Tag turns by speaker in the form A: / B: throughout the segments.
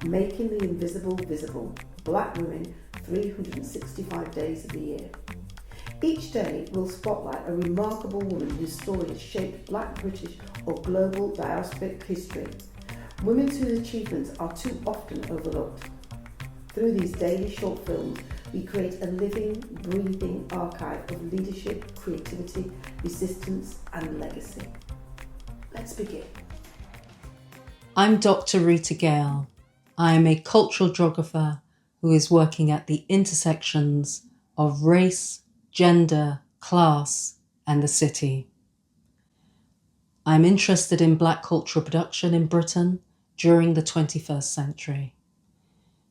A: Making the invisible visible, Black women 365 days of the year. Each day will spotlight a remarkable woman whose story has shaped Black, British or global diasporic history. Women whose achievements are too often overlooked. Through these daily short films, we create a living, breathing archive of leadership, creativity, resistance and legacy. Let's begin.
B: I'm Dr. Rita Gayle. I am a cultural geographer who is working at the intersections of race, gender, class, and the city. I'm interested in Black cultural production in Britain during the 21st century.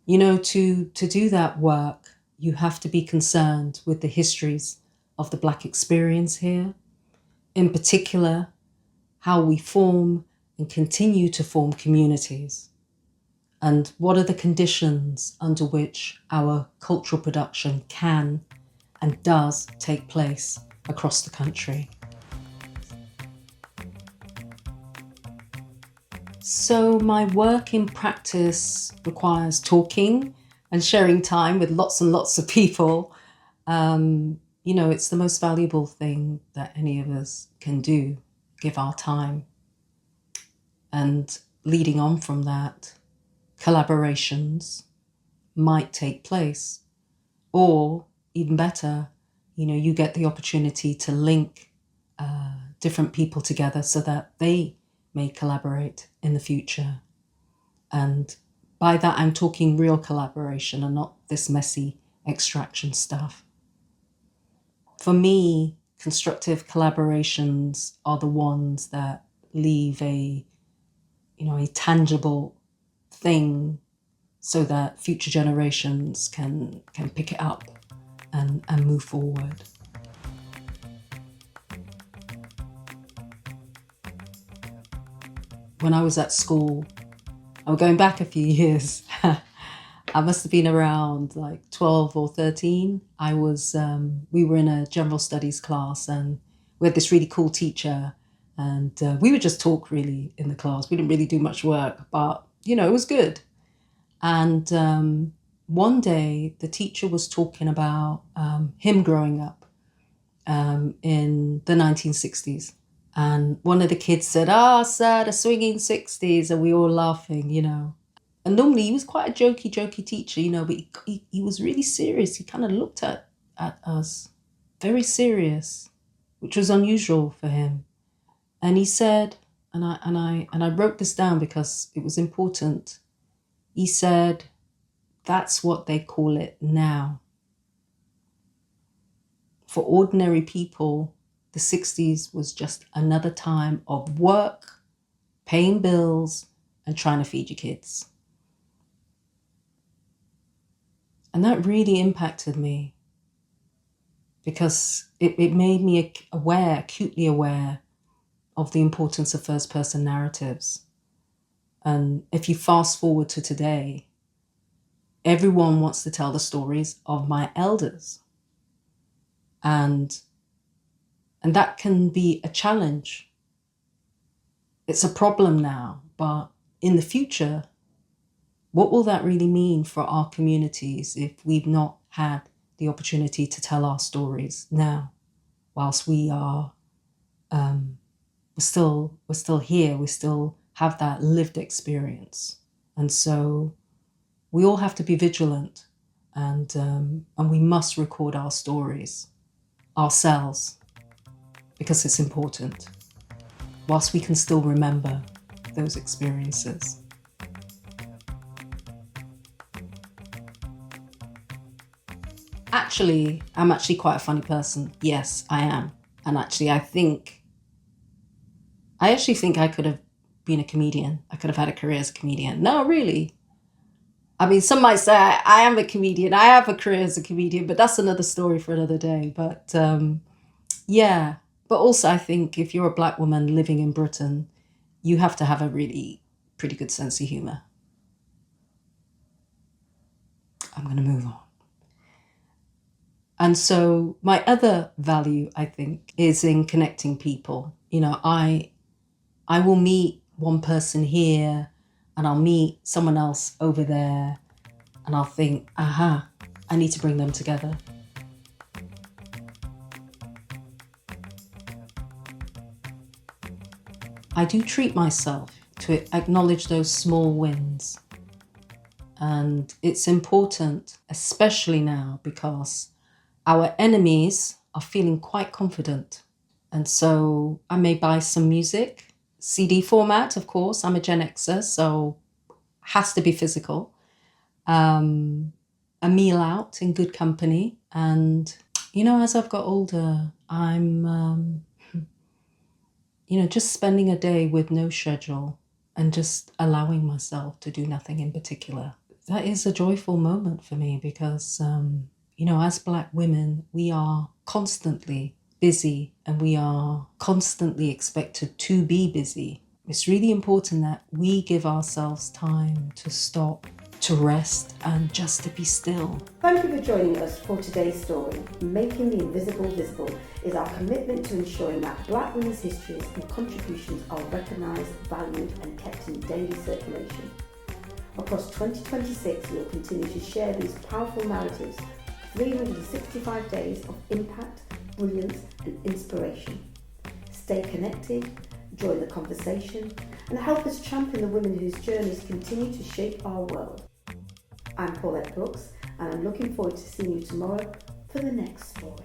B: You know, to do that work, you have to be concerned with the histories of the Black experience here, in particular, how we form and continue to form communities, and what are the conditions under which our cultural production can and does take place across the country. So my work in practice requires talking and sharing time with lots and lots of people. It's the most valuable thing that any of us can do, give our time. And leading on from that, collaborations might take place, or even better, you get the opportunity to link different people together so that they may collaborate in the future. And by that, I'm talking real collaboration and not this messy extraction stuff. For me, constructive collaborations are the ones that leave a tangible thing so that future generations can pick it up and move forward. When I was at school, I'm going back a few years, I must have been around like 12 or 13. We were in a general studies class and we had this really cool teacher and we would just talk really in the class. We didn't really do much work, but it was good. And one day the teacher was talking about him growing up in the 1960s. And one of the kids said, sir, the swinging 60s. And we all laughing, And normally he was quite a jokey teacher, but he was really serious. He kind of looked at us very serious, which was unusual for him. And he said, and I wrote this down because it was important. He said, that's what they call it now. For ordinary people, the 60s was just another time of work, paying bills, and trying to feed your kids. And that really impacted me because it made me acutely aware of the importance of first-person narratives. And if you fast forward to today, everyone wants to tell the stories of my elders. And that can be a challenge. It's a problem now, but in the future, what will that really mean for our communities if we've not had the opportunity to tell our stories now, whilst we are, we're still here, we still have that lived experience. And so we all have to be vigilant and we must record our stories ourselves because it's important, whilst we can still remember those experiences. Actually, I'm actually quite a funny person. Yes, I am. And actually, I actually think I could have been a comedian. I could have had a career as a comedian. No, really. I mean, some might say I am a comedian. I have a career as a comedian, but that's another story for another day. But yeah. But also, I think if you're a Black woman living in Britain, you have to have a really pretty good sense of humour. I'm going to move on. And so my other value, I think, is in connecting people. I will meet one person here and I'll meet someone else over there and I'll think, aha, I need to bring them together. I do treat myself to acknowledge those small wins. And it's important, especially now, because our enemies are feeling quite confident. And so I may buy some music, CD format, of course. I'm a Gen Xer, so has to be physical. A meal out in good company. And, as I've got older, I'm, just spending a day with no schedule and just allowing myself to do nothing in particular. That is a joyful moment for me because, as Black women, we are constantly busy and we are constantly expected to be busy. It's really important that we give ourselves time to stop, to rest, and just to be still.
A: Thank you for joining us for today's story. Making the Invisible Visible is our commitment to ensuring that Black women's histories and contributions are recognised, valued and kept in daily circulation. Across 2026, we will continue to share these powerful narratives, 365 days of impact, brilliance and inspiration. Stay connected, join the conversation and help us champion the women whose journeys continue to shape our world. I'm Paulette Brooks and I'm looking forward to seeing you tomorrow for the next story.